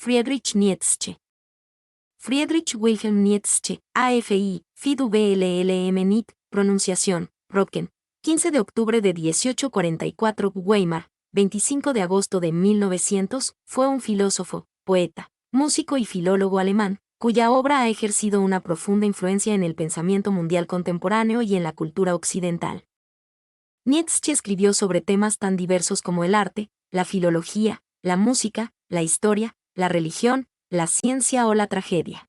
Friedrich Nietzsche. Friedrich Wilhelm Nietzsche, AFI, FIDUVLLM NIT, pronunciación, Röttgen, 15 de octubre de 1844, Weimar, 25 de agosto de 1900, fue un filósofo, poeta, músico y filólogo alemán, cuya obra ha ejercido una profunda influencia en el pensamiento mundial contemporáneo y en la cultura occidental. Nietzsche escribió sobre temas tan diversos como el arte, la filología, la música, la historia, la religión, la ciencia o la tragedia.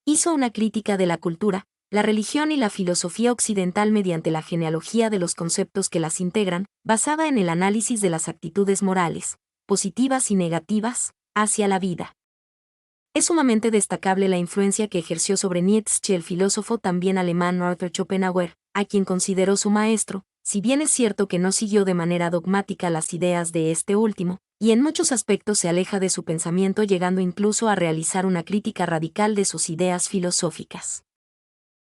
Hizo una crítica de la cultura, la religión y la filosofía occidental mediante la genealogía de los conceptos que las integran, basada en el análisis de las actitudes morales, positivas y negativas, hacia la vida. Es sumamente destacable la influencia que ejerció sobre Nietzsche el filósofo también alemán Arthur Schopenhauer, a quien consideró su maestro, si bien es cierto que no siguió de manera dogmática las ideas de este último, y en muchos aspectos se aleja de su pensamiento llegando incluso a realizar una crítica radical de sus ideas filosóficas.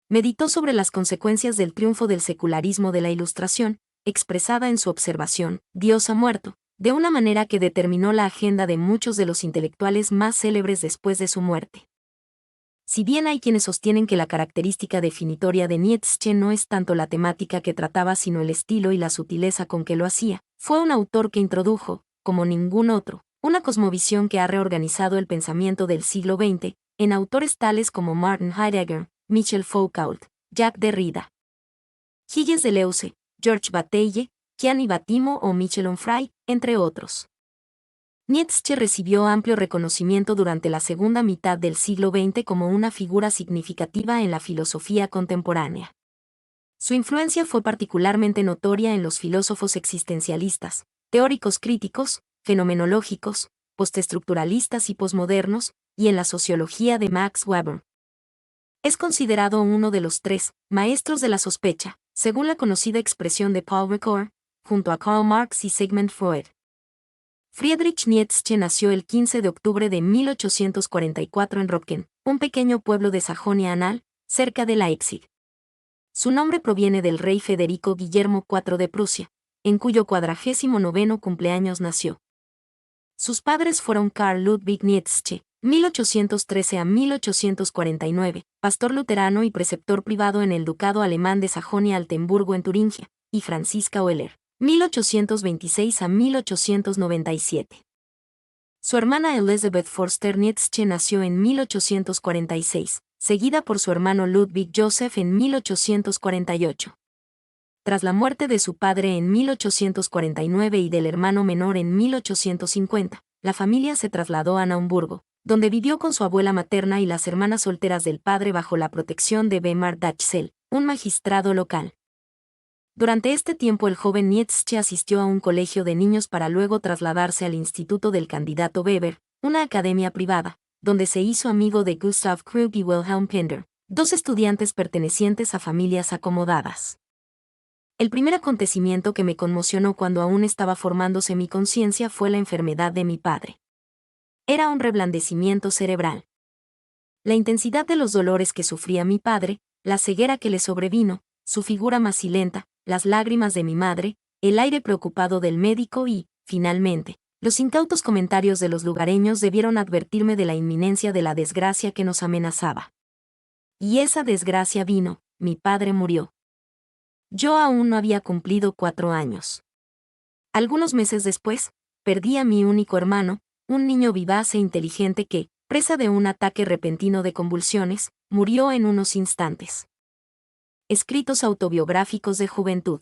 Meditó sobre las consecuencias del triunfo del secularismo de la Ilustración, expresada en su observación, Dios ha muerto, de una manera que determinó la agenda de muchos de los intelectuales más célebres después de su muerte. Si bien hay quienes sostienen que la característica definitoria de Nietzsche no es tanto la temática que trataba sino el estilo y la sutileza con que lo hacía, fue un autor que introdujo, como ningún otro, una cosmovisión que ha reorganizado el pensamiento del siglo XX, en autores tales como Martin Heidegger, Michel Foucault, Jacques Derrida, Gilles Deleuze, Georges Bataille, Gianni Battimo o Michel Onfray, entre otros. Nietzsche recibió amplio reconocimiento durante la segunda mitad del siglo XX como una figura significativa en la filosofía contemporánea. Su influencia fue particularmente notoria en los filósofos existencialistas, teóricos críticos, fenomenológicos, postestructuralistas y posmodernos, y en la sociología de Max Weber. Es considerado uno de los tres maestros de la sospecha, según la conocida expresión de Paul Ricoeur, junto a Karl Marx y Sigmund Freud. Friedrich Nietzsche nació el 15 de octubre de 1844 en Röttgen, un pequeño pueblo de Sajonia-Anhalt, cerca de Leipzig. Su nombre proviene del rey Federico Guillermo IV de Prusia, en cuyo 49º cumpleaños nació. Sus padres fueron Karl Ludwig Nietzsche, 1813 a 1849, pastor luterano y preceptor privado en el ducado alemán de Sajonia-Altenburgo en Turingia, y Franziska Oehler, 1826 a 1897. Su hermana Elisabeth Forster Nietzsche nació en 1846, seguida por su hermano Ludwig Joseph en 1848. Tras la muerte de su padre en 1849 y del hermano menor en 1850, la familia se trasladó a Naumburgo, donde vivió con su abuela materna y las hermanas solteras del padre bajo la protección de Weimar Dachsel, un magistrado local. Durante este tiempo el joven Nietzsche asistió a un colegio de niños para luego trasladarse al Instituto del Candidato Weber, una academia privada, donde se hizo amigo de Gustav Krug y Wilhelm Pender, dos estudiantes pertenecientes a familias acomodadas. El primer acontecimiento que me conmocionó cuando aún estaba formándose mi conciencia fue la enfermedad de mi padre. Era un reblandecimiento cerebral. La intensidad de los dolores que sufría mi padre, la ceguera que le sobrevino, su figura macilenta, las lágrimas de mi madre, el aire preocupado del médico y, finalmente, los incautos comentarios de los lugareños debieron advertirme de la inminencia de la desgracia que nos amenazaba. Y esa desgracia vino, mi padre murió. Yo aún no había cumplido 4 años. Algunos meses después, perdí a mi único hermano, un niño vivaz e inteligente que, presa de un ataque repentino de convulsiones, murió en unos instantes. Escritos autobiográficos de juventud.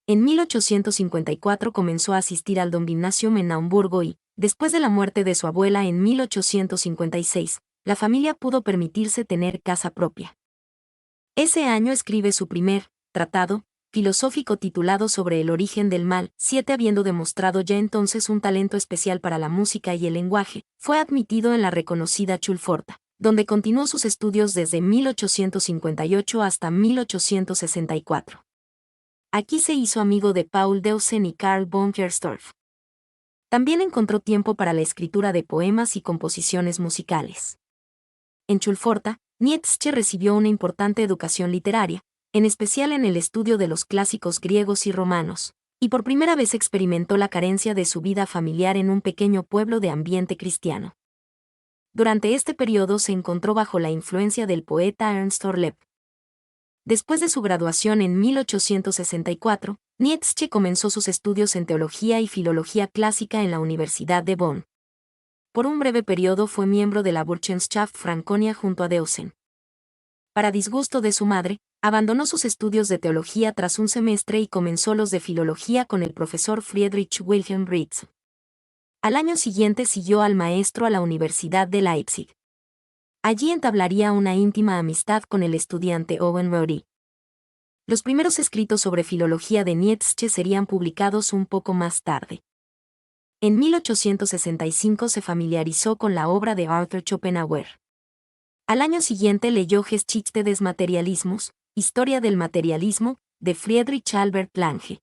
En 1854 comenzó a asistir al Domgymnasium en Naumburgo y, después de la muerte de su abuela en 1856, la familia pudo permitirse tener casa propia. Ese año escribe su primer tratado filosófico titulado Sobre el origen del mal. Habiendo demostrado ya entonces un talento especial para la música y el lenguaje, fue admitido en la reconocida Schulpforta, donde continuó sus estudios desde 1858 hasta 1864. Aquí se hizo amigo de Paul Deussen y Karl von Gersdorff. También encontró tiempo para la escritura de poemas y composiciones musicales. En Schulpforta, Nietzsche recibió una importante educación literaria, en especial en el estudio de los clásicos griegos y romanos, y por primera vez experimentó la carencia de su vida familiar en un pequeño pueblo de ambiente cristiano. Durante este periodo se encontró bajo la influencia del poeta Ernst Orleb. Después de su graduación en 1864, Nietzsche comenzó sus estudios en teología y filología clásica en la Universidad de Bonn. Por un breve periodo fue miembro de la Burschenschaft Franconia junto a Deussen. Para disgusto de su madre, abandonó sus estudios de teología tras un semestre y comenzó los de filología con el profesor Friedrich Wilhelm Ritz. Al año siguiente siguió al maestro a la Universidad de Leipzig. Allí entablaría una íntima amistad con el estudiante Owen Roddy. Los primeros escritos sobre filología de Nietzsche serían publicados un poco más tarde. En 1865 se familiarizó con la obra de Arthur Schopenhauer. Al año siguiente leyó Geschichte des Materialismus, Historia del Materialismo, de Friedrich Albert Lange.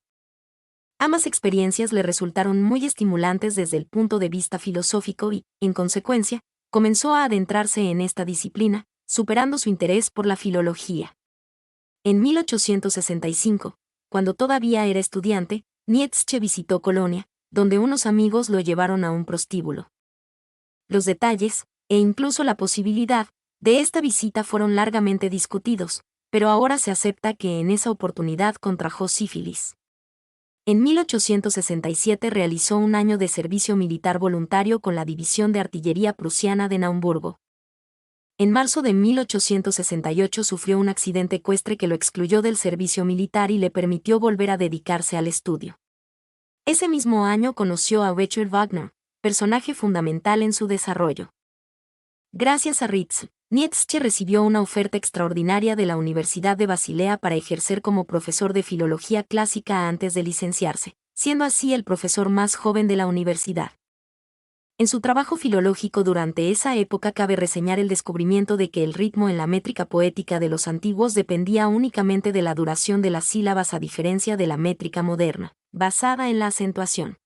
Ambas experiencias le resultaron muy estimulantes desde el punto de vista filosófico y, en consecuencia, comenzó a adentrarse en esta disciplina, superando su interés por la filología. En 1865, cuando todavía era estudiante, Nietzsche visitó Colonia, donde unos amigos lo llevaron a un prostíbulo. Los detalles, e incluso la posibilidad, de esta visita fueron largamente discutidos, pero ahora se acepta que en esa oportunidad contrajo sífilis. En 1867 realizó un año de servicio militar voluntario con la División de Artillería Prusiana de Naumburgo. En marzo de 1868 sufrió un accidente ecuestre que lo excluyó del servicio militar y le permitió volver a dedicarse al estudio. Ese mismo año conoció a Richard Wagner, personaje fundamental en su desarrollo. Gracias a Ritz, Nietzsche recibió una oferta extraordinaria de la Universidad de Basilea para ejercer como profesor de filología clásica antes de licenciarse, siendo así el profesor más joven de la universidad. En su trabajo filológico durante esa época cabe reseñar el descubrimiento de que el ritmo en la métrica poética de los antiguos dependía únicamente de la duración de las sílabas a diferencia de la métrica moderna, basada en la acentuación.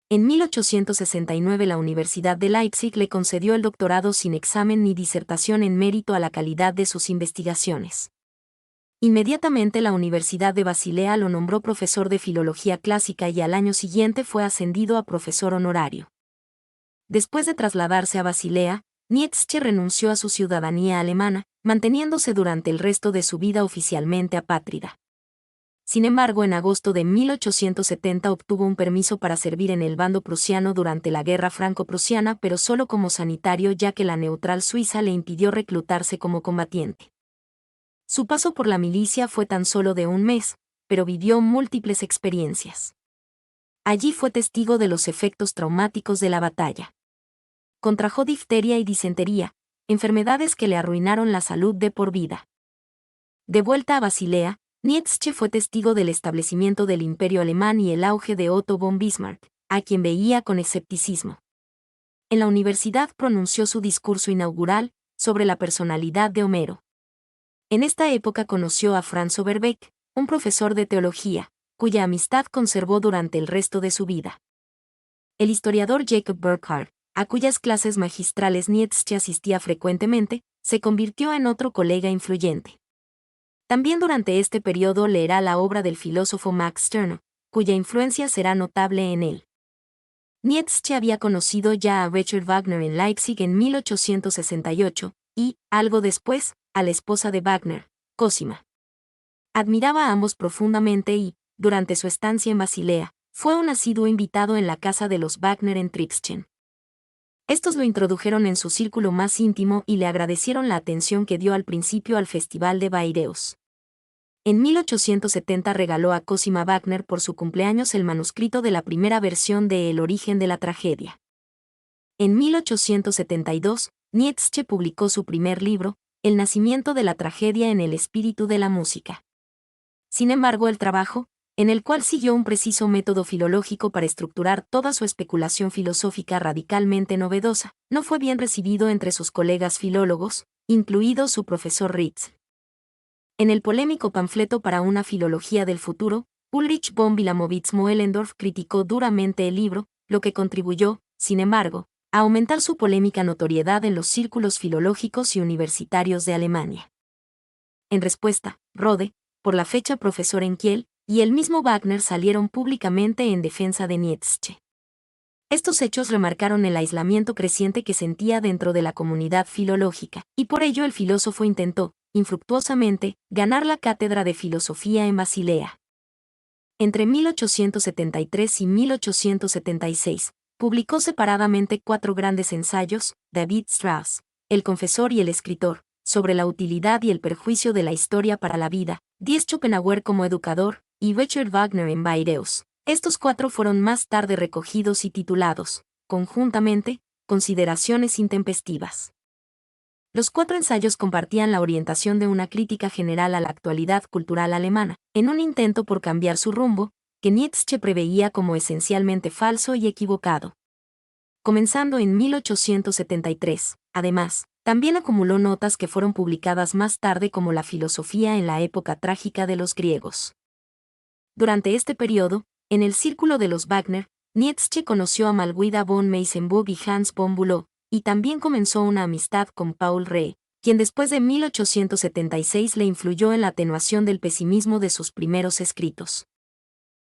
En 1869 la Universidad de Leipzig le concedió el doctorado sin examen ni disertación en mérito a la calidad de sus investigaciones. Inmediatamente la Universidad de Basilea lo nombró profesor de filología clásica y al año siguiente fue ascendido a profesor honorario. Después de trasladarse a Basilea, Nietzsche renunció a su ciudadanía alemana, manteniéndose durante el resto de su vida oficialmente apátrida. Sin embargo, en agosto de 1870 obtuvo un permiso para servir en el bando prusiano durante la Guerra Franco-Prusiana, pero solo como sanitario ya que la neutral Suiza le impidió reclutarse como combatiente. Su paso por la milicia fue tan solo de un mes, pero vivió múltiples experiencias. Allí fue testigo de los efectos traumáticos de la batalla. Contrajo difteria y disentería, enfermedades que le arruinaron la salud de por vida. De vuelta a Basilea, Nietzsche fue testigo del establecimiento del Imperio alemán y el auge de Otto von Bismarck, a quien veía con escepticismo. En la universidad pronunció su discurso inaugural sobre la personalidad de Homero. En esta época conoció a Franz Overbeck, un profesor de teología, cuya amistad conservó durante el resto de su vida. El historiador Jacob Burckhardt, a cuyas clases magistrales Nietzsche asistía frecuentemente, se convirtió en otro colega influyente. También durante este periodo leerá la obra del filósofo Max Stirner, cuya influencia será notable en él. Nietzsche había conocido ya a Richard Wagner en Leipzig en 1868, y, algo después, a la esposa de Wagner, Cosima. Admiraba a ambos profundamente y, durante su estancia en Basilea, fue un asiduo invitado en la casa de los Wagner en Tripschen. Estos lo introdujeron en su círculo más íntimo y le agradecieron la atención que dio al principio al Festival de Bayreuth. En 1870 regaló a Cosima Wagner por su cumpleaños el manuscrito de la primera versión de El origen de la tragedia. En 1872, Nietzsche publicó su primer libro, El nacimiento de la tragedia en el espíritu de la música. Sin embargo, el trabajo, en el cual siguió un preciso método filológico para estructurar toda su especulación filosófica radicalmente novedosa, no fue bien recibido entre sus colegas filólogos, incluido su profesor Ritz. En el polémico panfleto para una filología del futuro, Ulrich von Wilamowitz-Moellendorff criticó duramente el libro, lo que contribuyó, sin embargo, a aumentar su polémica notoriedad en los círculos filológicos y universitarios de Alemania. En respuesta, Rode, por la fecha profesor en Kiel, y el mismo Wagner salieron públicamente en defensa de Nietzsche. Estos hechos remarcaron el aislamiento creciente que sentía dentro de la comunidad filológica, y por ello el filósofo intentó, infructuosamente, ganar la cátedra de filosofía en Basilea. Entre 1873 y 1876, publicó separadamente 4 grandes ensayos: David Strauss, El confesor y el escritor, sobre la utilidad y el perjuicio de la historia para la vida, Diez Schopenhauer como educador, y Richard Wagner en Bayreuth. Estos 4 fueron más tarde recogidos y titulados, conjuntamente, Consideraciones intempestivas. Los 4 ensayos compartían la orientación de una crítica general a la actualidad cultural alemana, en un intento por cambiar su rumbo, que Nietzsche preveía como esencialmente falso y equivocado. Comenzando en 1873, además, también acumuló notas que fueron publicadas más tarde como La filosofía en la época trágica de los griegos. Durante este periodo, en el círculo de los Wagner, Nietzsche conoció a Malguida von Meysenbug y Hans von Bülow, y también comenzó una amistad con Paul Rée, quien después de 1876 le influyó en la atenuación del pesimismo de sus primeros escritos.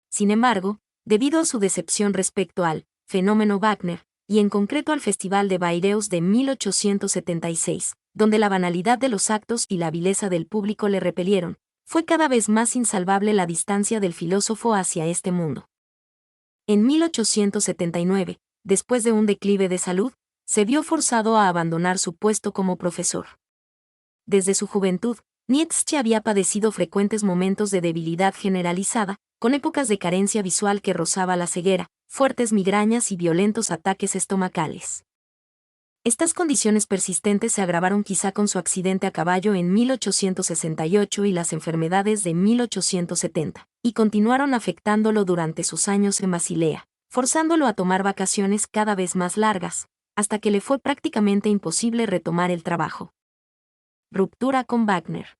Sin embargo, debido a su decepción respecto al fenómeno Wagner, y en concreto al Festival de Bayreuth de 1876, donde la banalidad de los actos y la vileza del público le repelieron, fue cada vez más insalvable la distancia del filósofo hacia este mundo. En 1879, después de un declive de salud, se vio forzado a abandonar su puesto como profesor. Desde su juventud, Nietzsche había padecido frecuentes momentos de debilidad generalizada, con épocas de carencia visual que rozaba la ceguera, fuertes migrañas y violentos ataques estomacales. Estas condiciones persistentes se agravaron quizá con su accidente a caballo en 1868 y las enfermedades de 1870, y continuaron afectándolo durante sus años en Basilea, forzándolo a tomar vacaciones cada vez más largas, hasta que le fue prácticamente imposible retomar el trabajo. Ruptura con Wagner.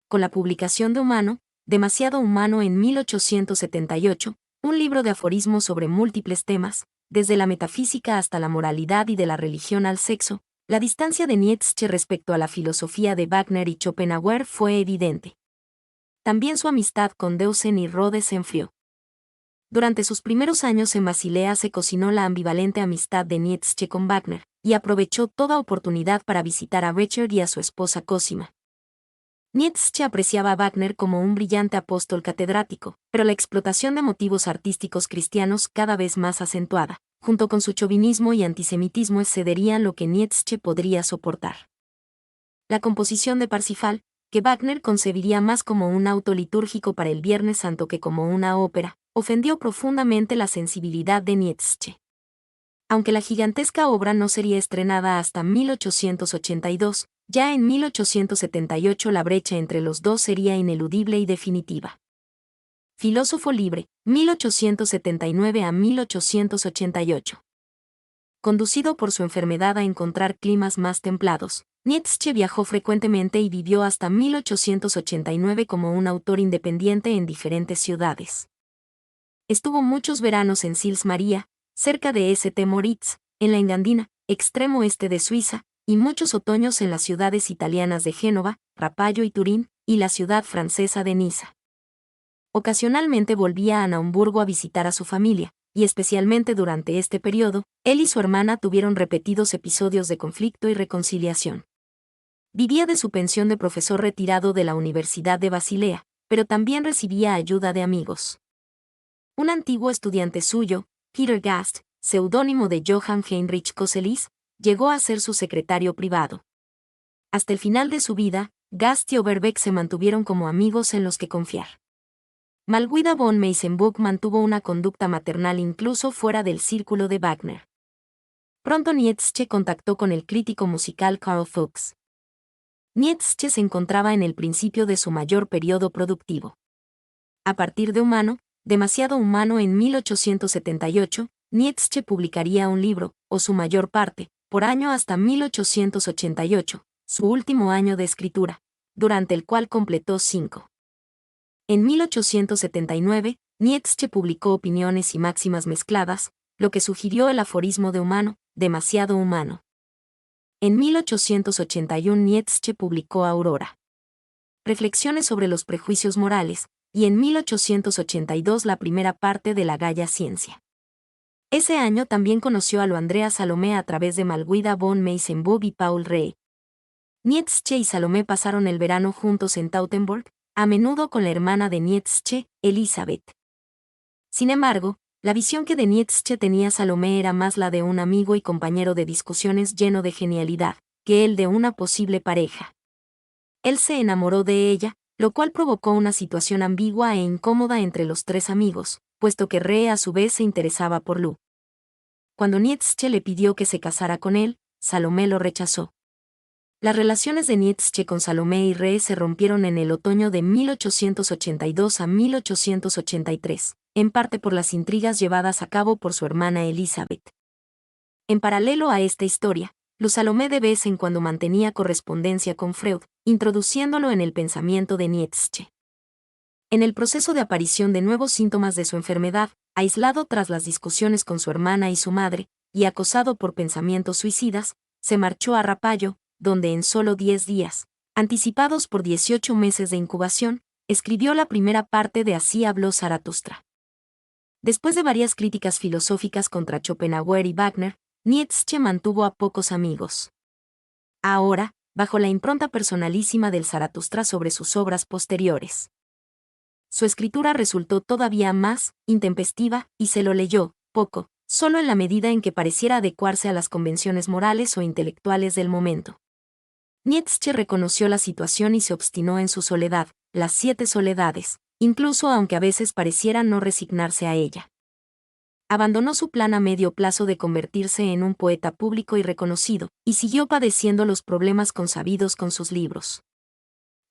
Con la publicación de Humano, demasiado humano en 1878, un libro de aforismos sobre múltiples temas, desde la metafísica hasta la moralidad y de la religión al sexo, la distancia de Nietzsche respecto a la filosofía de Wagner y Schopenhauer fue evidente. También su amistad con Deussen y Rhodes se enfrió. Durante sus primeros años en Basilea se cocinó la ambivalente amistad de Nietzsche con Wagner, y aprovechó toda oportunidad para visitar a Richard y a su esposa Cosima. Nietzsche apreciaba a Wagner como un brillante apóstol catedrático, pero la explotación de motivos artísticos cristianos cada vez más acentuada, junto con su chauvinismo y antisemitismo excederían lo que Nietzsche podría soportar. La composición de Parsifal, que Wagner concebiría más como un auto litúrgico para el Viernes Santo que como una ópera, ofendió profundamente la sensibilidad de Nietzsche. Aunque la gigantesca obra no sería estrenada hasta 1882, ya en 1878 la brecha entre los dos sería ineludible y definitiva. Filósofo libre, 1879 a 1888. Conducido por su enfermedad a encontrar climas más templados, Nietzsche viajó frecuentemente y vivió hasta 1889 como un autor independiente en diferentes ciudades. Estuvo muchos veranos en Sils Maria, cerca de St. Moritz, en la Engadina, extremo este de Suiza, y muchos otoños en las ciudades italianas de Génova, Rapallo y Turín, y la ciudad francesa de Niza. Ocasionalmente volvía a Naumburgo a visitar a su familia, y especialmente durante este periodo, él y su hermana tuvieron repetidos episodios de conflicto y reconciliación. Vivía de su pensión de profesor retirado de la Universidad de Basilea, pero también recibía ayuda de amigos. Un antiguo estudiante suyo, Peter Gast, seudónimo de Johann Heinrich Kosellees, llegó a ser su secretario privado. Hasta el final de su vida, Gast y Overbeck se mantuvieron como amigos en los que confiar. Malguida von Meysenbug mantuvo una conducta maternal incluso fuera del círculo de Wagner. Pronto Nietzsche contactó con el crítico musical Carl Fuchs. Nietzsche se encontraba en el principio de su mayor periodo productivo. A partir de Humano, demasiado humano en 1878, Nietzsche publicaría un libro, o su mayor parte, por año hasta 1888, su último año de escritura, durante el cual completó 5. En 1879, Nietzsche publicó Opiniones y máximas mezcladas, lo que sugirió el aforismo de Humano, demasiado humano. En 1881 Nietzsche publicó Aurora. Reflexiones sobre los prejuicios morales, y en 1882 la primera parte de la Gaia Ciencia. Ese año también conoció a lo Andrea Salomé a través de Malguida von Meysenbug y Paul Ree. Nietzsche y Salomé pasaron el verano juntos en Tautenburg, a menudo con la hermana de Nietzsche, Elisabeth. Sin embargo, la visión que de Nietzsche tenía Salomé era más la de un amigo y compañero de discusiones lleno de genialidad, que el de una posible pareja. Él se enamoró de ella, lo cual provocó una situación ambigua e incómoda entre los tres amigos, puesto que Ree a su vez se interesaba por Lou. Cuando Nietzsche le pidió que se casara con él, Salomé lo rechazó. Las relaciones de Nietzsche con Salomé y Ree se rompieron en el otoño de 1882 a 1883, en parte por las intrigas llevadas a cabo por su hermana Elisabeth. En paralelo a esta historia, Salomé de vez en cuando mantenía correspondencia con Freud, introduciéndolo en el pensamiento de Nietzsche. En el proceso de aparición de nuevos síntomas de su enfermedad, aislado tras las discusiones con su hermana y su madre, y acosado por pensamientos suicidas, se marchó a Rapallo, donde en solo 10 días, anticipados por 18 meses de incubación, escribió la primera parte de Así habló Zaratustra. Después de varias críticas filosóficas contra Schopenhauer y Wagner, Nietzsche mantuvo a pocos amigos. Ahora, bajo la impronta personalísima del Zaratustra sobre sus obras posteriores. Su escritura resultó todavía más intempestiva, y se lo leyó, poco, solo en la medida en que pareciera adecuarse a las convenciones morales o intelectuales del momento. Nietzsche reconoció la situación y se obstinó en su soledad, las 7 soledades, incluso aunque a veces pareciera no resignarse a ella. Abandonó su plan a medio plazo de convertirse en un poeta público y reconocido, y siguió padeciendo los problemas consabidos con sus libros.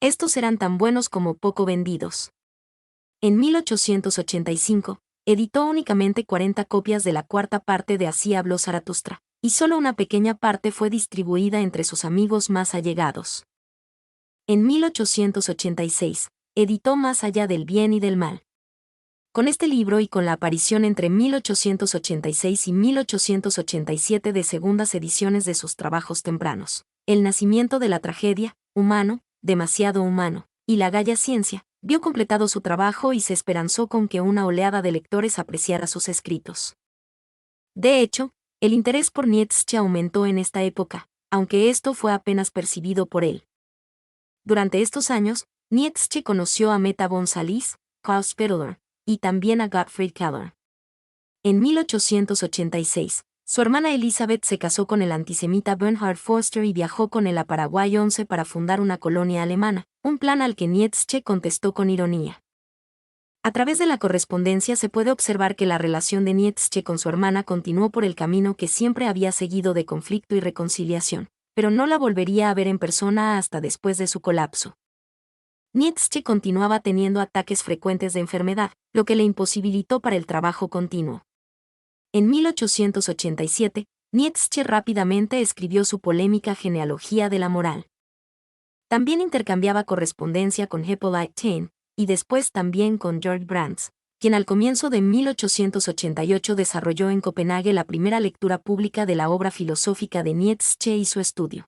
Estos eran tan buenos como poco vendidos. En 1885, editó únicamente 40 copias de la cuarta parte de Así habló Zaratustra, y solo una pequeña parte fue distribuida entre sus amigos más allegados. En 1886, editó Más allá del bien y del mal. Con este libro y con la aparición entre 1886 y 1887 de segundas ediciones de sus trabajos tempranos, El nacimiento de la tragedia, Humano, Demasiado humano, y La Gaia Ciencia, vio completado su trabajo y se esperanzó con que una oleada de lectores apreciara sus escritos. De hecho, el interés por Nietzsche aumentó en esta época, aunque esto fue apenas percibido por él. Durante estos años, Nietzsche conoció a Meta von Salis, Karl Spitteler, y también a Gottfried Keller. En 1886, su hermana Elizabeth se casó con el antisemita Bernhard Forster y viajó con él a Paraguay 11 para fundar una colonia alemana, un plan al que Nietzsche contestó con ironía. A través de la correspondencia se puede observar que la relación de Nietzsche con su hermana continuó por el camino que siempre había seguido de conflicto y reconciliación, pero no la volvería a ver en persona hasta después de su colapso. Nietzsche continuaba teniendo ataques frecuentes de enfermedad, lo que le imposibilitó para el trabajo continuo. En 1887, Nietzsche rápidamente escribió su polémica Genealogía de la moral. También intercambiaba correspondencia con Hippolyte Taine, y después también con Georg Brandes, quien al comienzo de 1888 desarrolló en Copenhague la primera lectura pública de la obra filosófica de Nietzsche y su estudio.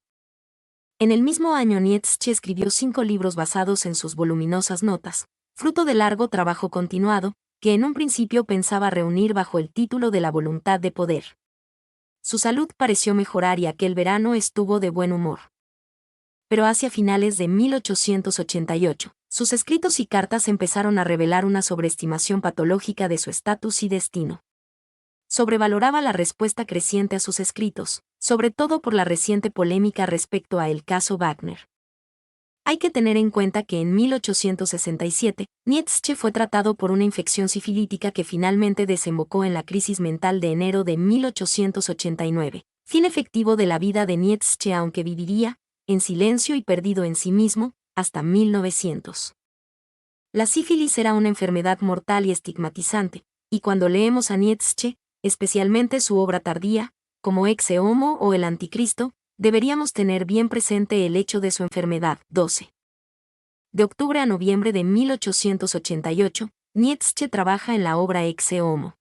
En el mismo año Nietzsche escribió 5 libros basados en sus voluminosas notas, fruto de largo trabajo continuado, que en un principio pensaba reunir bajo el título de La voluntad de poder. Su salud pareció mejorar y aquel verano estuvo de buen humor. Pero hacia finales de 1888, sus escritos y cartas empezaron a revelar una sobreestimación patológica de su estatus y destino. Sobrevaloraba la respuesta creciente a sus escritos, sobre todo por la reciente polémica respecto a el caso Wagner. Hay que tener en cuenta que en 1867, Nietzsche fue tratado por una infección sifilítica que finalmente desembocó en la crisis mental de enero de 1889, fin efectivo de la vida de Nietzsche, aunque viviría, en silencio y perdido en sí mismo, hasta 1900. La sífilis era una enfermedad mortal y estigmatizante, y cuando leemos a Nietzsche, especialmente su obra tardía, como Ecce Homo o El Anticristo, deberíamos tener bien presente el hecho de su enfermedad. 12. De octubre a noviembre de 1888, Nietzsche trabaja en la obra Ecce Homo.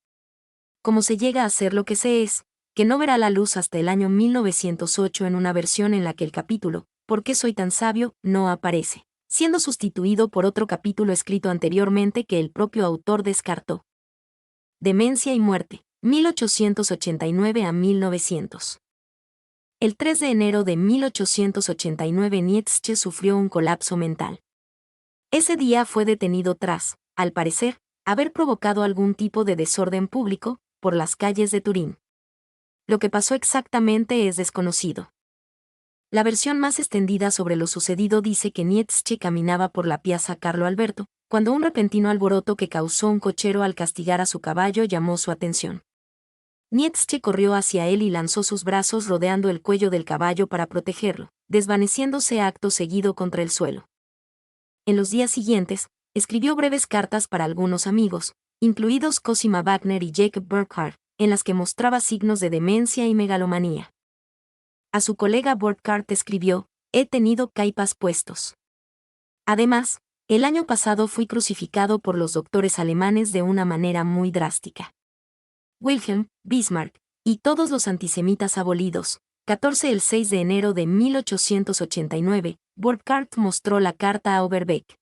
Como se llega a ser lo que se es, que no verá la luz hasta el año 1908 en una versión en la que el capítulo, ¿Por qué soy tan sabio?, no aparece. siendo sustituido por otro capítulo escrito anteriormente que el propio autor descartó. Demencia y muerte, 1889 a 1900. El 3 de enero de 1889 Nietzsche sufrió un colapso mental. Ese día fue detenido tras, al parecer, haber provocado algún tipo de desorden público por las calles de Turín. Lo que pasó exactamente es desconocido. La versión más extendida sobre lo sucedido dice que Nietzsche caminaba por la Piazza Carlo Alberto, cuando un repentino alboroto que causó un cochero al castigar a su caballo llamó su atención. Nietzsche corrió hacia él y lanzó sus brazos rodeando el cuello del caballo para protegerlo, desvaneciéndose acto seguido contra el suelo. En los días siguientes, escribió breves cartas para algunos amigos, incluidos Cosima Wagner y Jacob Burckhardt, en las que mostraba signos de demencia y megalomanía. A su colega Burckhardt escribió: «He tenido caipas puestos. Además, el año pasado fui crucificado por los doctores alemanes de una manera muy drástica. Wilhelm, Bismarck, y todos los antisemitas abolidos». 14 El 6 de enero de 1889, Burckhardt mostró la carta a Overbeck.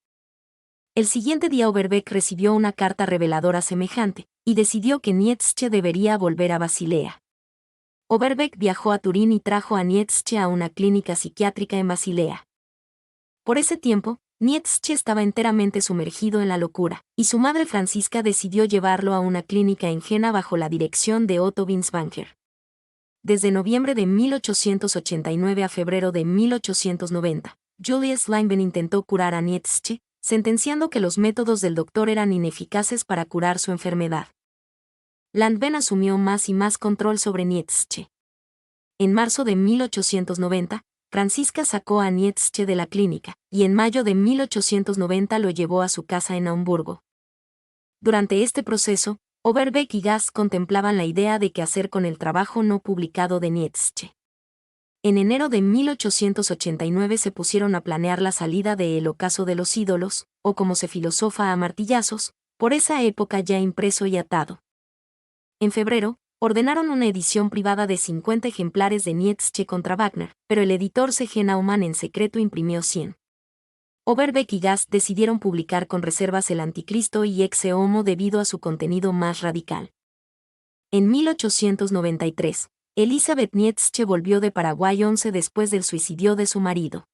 El siguiente día Overbeck recibió una carta reveladora semejante, y decidió que Nietzsche debería volver a Basilea. Overbeck viajó a Turín y trajo a Nietzsche a una clínica psiquiátrica en Basilea. Por ese tiempo, Nietzsche estaba enteramente sumergido en la locura, y su madre Francisca decidió llevarlo a una clínica en Jena bajo la dirección de Otto Binswanger. Desde noviembre de 1889 a febrero de 1890, Julius Langen intentó curar a Nietzsche, sentenciando que los métodos del doctor eran ineficaces para curar su enfermedad. Langen asumió más y más control sobre Nietzsche. En marzo de 1890, Francisca sacó a Nietzsche de la clínica, y en mayo de 1890 lo llevó a su casa en Hamburgo. Durante este proceso, Overbeck y Gast contemplaban la idea de qué hacer con el trabajo no publicado de Nietzsche. En enero de 1889 se pusieron a planear la salida de El ocaso de los ídolos, o como se filosofa a martillazos, por esa época ya impreso y atado. En febrero, ordenaron una edición privada de 50 ejemplares de Nietzsche contra Wagner, pero el editor C.G. Naumann en secreto imprimió 100. Overbeck y Gast decidieron publicar con reservas El Anticristo y Exe Homo debido a su contenido más radical. En 1893, Elizabeth Nietzsche volvió de Paraguay 11 después del suicidio de su marido.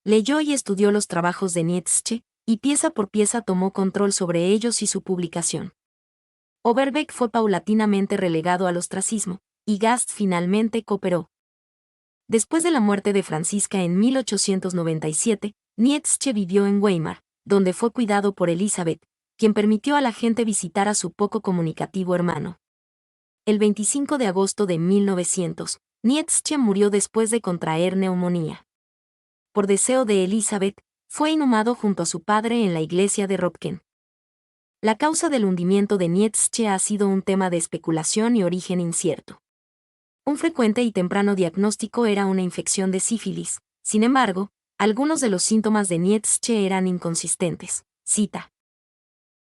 Leyó y estudió los trabajos de Nietzsche, y pieza por pieza tomó control sobre ellos y su publicación. Overbeck fue paulatinamente relegado al ostracismo, y Gast finalmente cooperó. Después de la muerte de Francisca en 1897, Nietzsche vivió en Weimar, donde fue cuidado por Elizabeth, quien permitió a la gente visitar a su poco comunicativo hermano. El 25 de agosto de 1900, Nietzsche murió después de contraer neumonía. Por deseo de Elizabeth, fue inhumado junto a su padre en la iglesia de Ropken. La causa del hundimiento de Nietzsche ha sido un tema de especulación y origen incierto. Un frecuente y temprano diagnóstico era una infección de sífilis. Sin embargo, algunos de los síntomas de Nietzsche eran inconsistentes. Cita.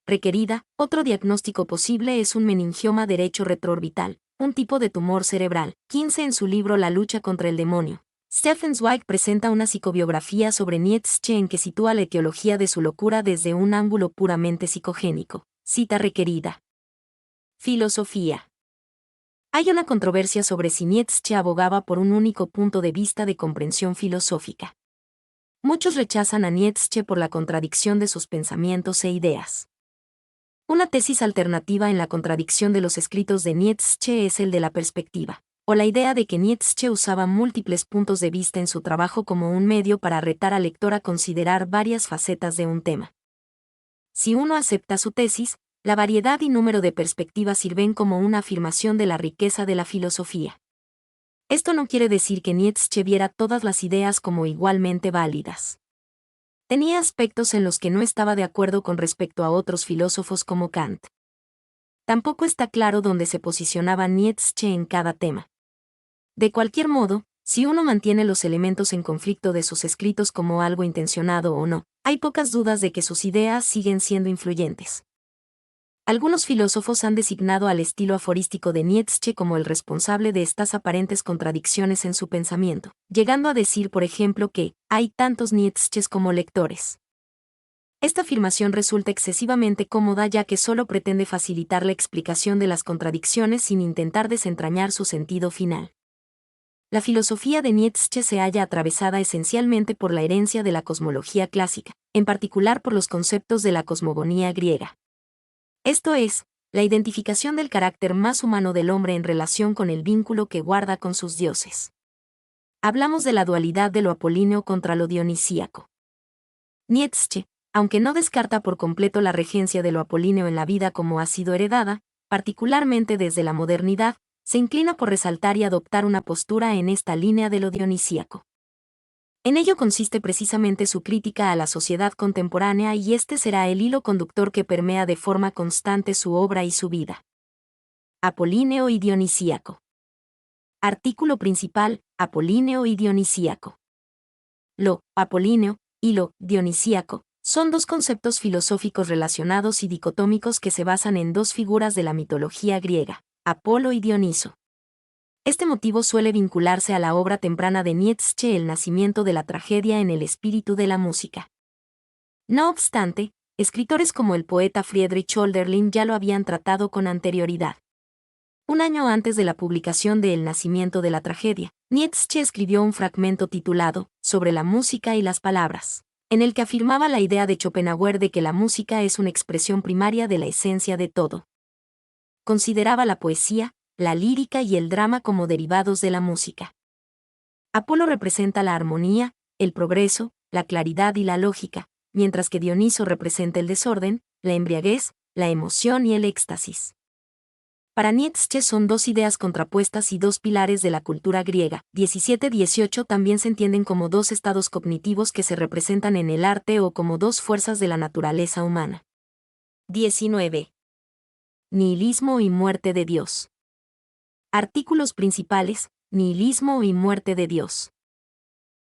Requerida, otro diagnóstico posible es un meningioma derecho retroorbital, un tipo de tumor cerebral. 15 En su libro La lucha contra el demonio, Stefan Zweig presenta una psicobiografía sobre Nietzsche en que sitúa la etiología de su locura desde un ángulo puramente psicogénico. Cita requerida. Filosofía. Hay una controversia sobre si Nietzsche abogaba por un único punto de vista de comprensión filosófica. Muchos rechazan a Nietzsche por la contradicción de sus pensamientos e ideas. Una tesis alternativa en la contradicción de los escritos de Nietzsche es el de la perspectiva, o la idea de que Nietzsche usaba múltiples puntos de vista en su trabajo como un medio para retar al lector a considerar varias facetas de un tema. Si uno acepta su tesis, la variedad y número de perspectivas sirven como una afirmación de la riqueza de la filosofía. Esto no quiere decir que Nietzsche viera todas las ideas como igualmente válidas. Tenía aspectos en los que no estaba de acuerdo con respecto a otros filósofos como Kant. Tampoco está claro dónde se posicionaba Nietzsche en cada tema. De cualquier modo, si uno mantiene los elementos en conflicto de sus escritos como algo intencionado o no, hay pocas dudas de que sus ideas siguen siendo influyentes. Algunos filósofos han designado al estilo aforístico de Nietzsche como el responsable de estas aparentes contradicciones en su pensamiento, llegando a decir, por ejemplo, que hay tantos Nietzsches como lectores. Esta afirmación resulta excesivamente cómoda ya que solo pretende facilitar la explicación de las contradicciones sin intentar desentrañar su sentido final. La filosofía de Nietzsche se halla atravesada esencialmente por la herencia de la cosmología clásica, en particular por los conceptos de la cosmogonía griega. Esto es, la identificación del carácter más humano del hombre en relación con el vínculo que guarda con sus dioses. Hablamos de la dualidad de lo apolíneo contra lo dionisíaco. Nietzsche, aunque no descarta por completo la regencia de lo apolíneo en la vida como ha sido heredada, particularmente desde la modernidad, se inclina por resaltar y adoptar una postura en esta línea de lo dionisíaco. En ello consiste precisamente su crítica a la sociedad contemporánea y este será el hilo conductor que permea de forma constante su obra y su vida. Apolíneo y dionisíaco. Artículo principal: apolíneo y dionisíaco. Lo apolíneo y lo dionisíaco son dos conceptos filosóficos relacionados y dicotómicos que se basan en dos figuras de la mitología griega, Apolo y Dioniso. Este motivo suele vincularse a la obra temprana de Nietzsche, El nacimiento de la tragedia en el espíritu de la música. No obstante, escritores como el poeta Friedrich Hölderlin ya lo habían tratado con anterioridad. Un año antes de la publicación de El nacimiento de la tragedia, Nietzsche escribió un fragmento titulado Sobre la música y las palabras, en el que afirmaba la idea de Schopenhauer de que la música es una expresión primaria de la esencia de todo. Consideraba la poesía, la lírica y el drama como derivados de la música. Apolo representa la armonía, el progreso, la claridad y la lógica, mientras que Dioniso representa el desorden, la embriaguez, la emoción y el éxtasis. Para Nietzsche son dos ideas contrapuestas y dos pilares de la cultura griega. 17-18 también se entienden como dos estados cognitivos que se representan en el arte o como dos fuerzas de la naturaleza humana. 19. Nihilismo y muerte de Dios. Artículos principales: nihilismo y muerte de Dios.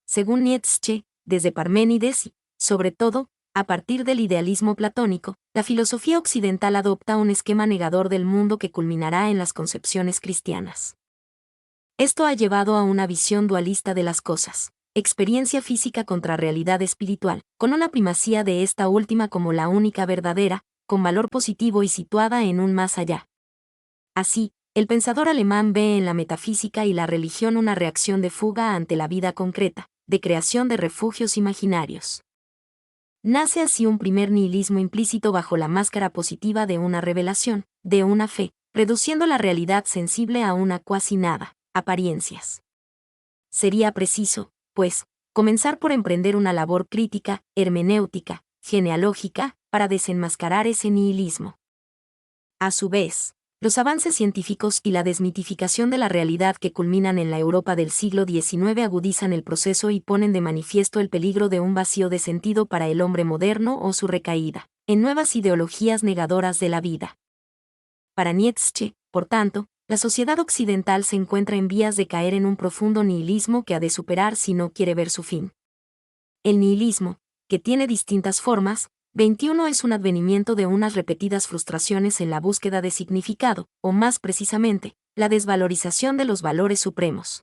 Según Nietzsche, desde Parménides y, sobre todo, a partir del idealismo platónico, la filosofía occidental adopta un esquema negador del mundo que culminará en las concepciones cristianas. Esto ha llevado a una visión dualista de las cosas, experiencia física contra realidad espiritual, con una primacía de esta última como la única verdadera, con valor positivo y situada en un más allá. Así, el pensador alemán ve en la metafísica y la religión una reacción de fuga ante la vida concreta, de creación de refugios imaginarios. Nace así un primer nihilismo implícito bajo la máscara positiva de una revelación, de una fe, reduciendo la realidad sensible a una cuasi nada, apariencias. Sería preciso, pues, comenzar por emprender una labor crítica, hermenéutica, genealógica, para desenmascarar ese nihilismo. A su vez, los avances científicos y la desmitificación de la realidad que culminan en la Europa del siglo XIX agudizan el proceso y ponen de manifiesto el peligro de un vacío de sentido para el hombre moderno o su recaída en nuevas ideologías negadoras de la vida. Para Nietzsche, por tanto, la sociedad occidental se encuentra en vías de caer en un profundo nihilismo que ha de superar si no quiere ver su fin. El nihilismo, que tiene distintas formas, 21 es un advenimiento de unas repetidas frustraciones en la búsqueda de significado, o más precisamente, la desvalorización de los valores supremos.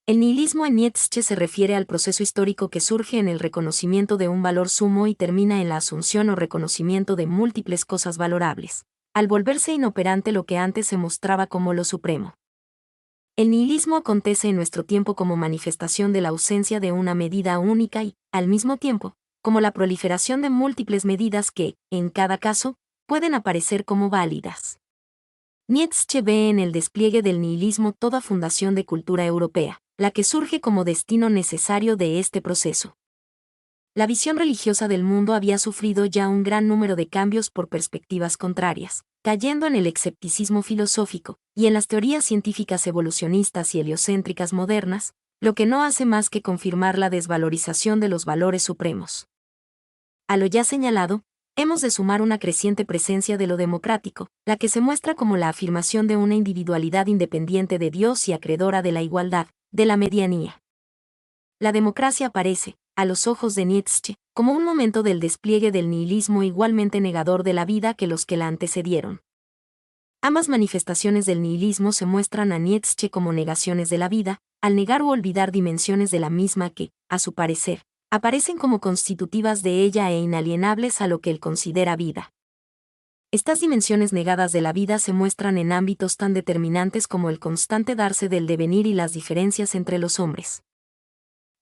El nihilismo en Nietzsche se refiere al proceso histórico que surge en el reconocimiento de un valor sumo y termina en la asunción o reconocimiento de múltiples cosas valorables, al volverse inoperante lo que antes se mostraba como lo supremo. El nihilismo acontece en nuestro tiempo como manifestación de la ausencia de una medida única y, al mismo tiempo, como la proliferación de múltiples medidas que, en cada caso, pueden aparecer como válidas. Nietzsche ve en el despliegue del nihilismo toda fundación de cultura europea, la que surge como destino necesario de este proceso. La visión religiosa del mundo había sufrido ya un gran número de cambios por perspectivas contrarias, cayendo en el escepticismo filosófico, y en las teorías científicas evolucionistas y heliocéntricas modernas, lo que no hace más que confirmar la desvalorización de los valores supremos. A lo ya señalado, hemos de sumar una creciente presencia de lo democrático, la que se muestra como la afirmación de una individualidad independiente de Dios y acreedora de la igualdad, de la medianía. La democracia aparece, a los ojos de Nietzsche, como un momento del despliegue del nihilismo igualmente negador de la vida que los que la antecedieron. Ambas manifestaciones del nihilismo se muestran a Nietzsche como negaciones de la vida, al negar o olvidar dimensiones de la misma que, a su parecer, aparecen como constitutivas de ella e inalienables a lo que él considera vida. Estas dimensiones negadas de la vida se muestran en ámbitos tan determinantes como el constante darse del devenir y las diferencias entre los hombres.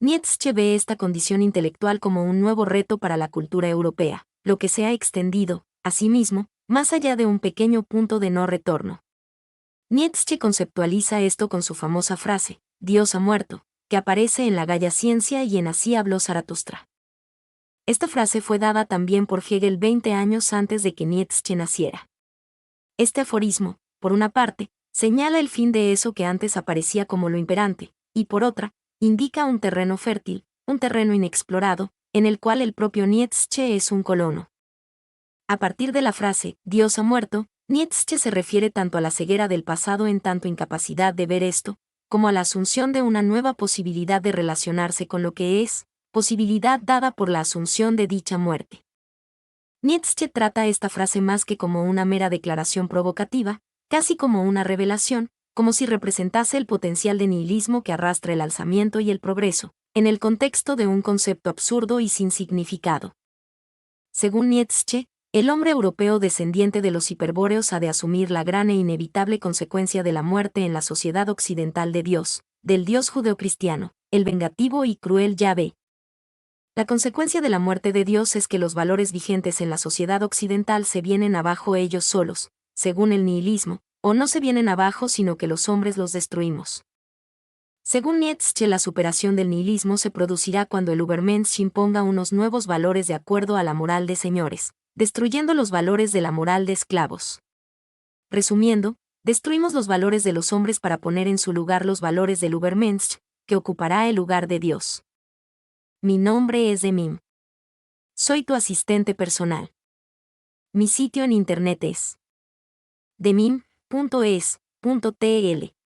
Nietzsche ve esta condición intelectual como un nuevo reto para la cultura europea, lo que se ha extendido, asimismo, más allá de un pequeño punto de no retorno. Nietzsche conceptualiza esto con su famosa frase, Dios ha muerto, que aparece en la Gaia Ciencia y en Así habló Zaratustra. Esta frase fue dada también por Hegel 20 años antes de que Nietzsche naciera. Este aforismo, por una parte, señala el fin de eso que antes aparecía como lo imperante, y por otra, indica un terreno fértil, un terreno inexplorado, en el cual el propio Nietzsche es un colono. A partir de la frase, Dios ha muerto, Nietzsche se refiere tanto a la ceguera del pasado en tanto incapacidad de ver esto, como a la asunción de una nueva posibilidad de relacionarse con lo que es, posibilidad dada por la asunción de dicha muerte. Nietzsche trata esta frase más que como una mera declaración provocativa, casi como una revelación, como si representase el potencial de nihilismo que arrastra el alzamiento y el progreso, en el contexto de un concepto absurdo y sin significado. Según Nietzsche, el hombre europeo descendiente de los hiperbóreos ha de asumir la gran e inevitable consecuencia de la muerte en la sociedad occidental de Dios, del Dios judeocristiano, el vengativo y cruel Yahvé. La consecuencia de la muerte de Dios es que los valores vigentes en la sociedad occidental se vienen abajo ellos solos, según el nihilismo, o no se vienen abajo sino que los hombres los destruimos. Según Nietzsche, la superación del nihilismo se producirá cuando el Übermensch imponga unos nuevos valores de acuerdo a la moral de señores, destruyendo los valores de la moral de esclavos. Resumiendo, destruimos los valores de los hombres para poner en su lugar los valores del Übermensch, que ocupará el lugar de Dios. Mi nombre es Demim. Soy tu asistente personal. Mi sitio en internet es demim.es.tl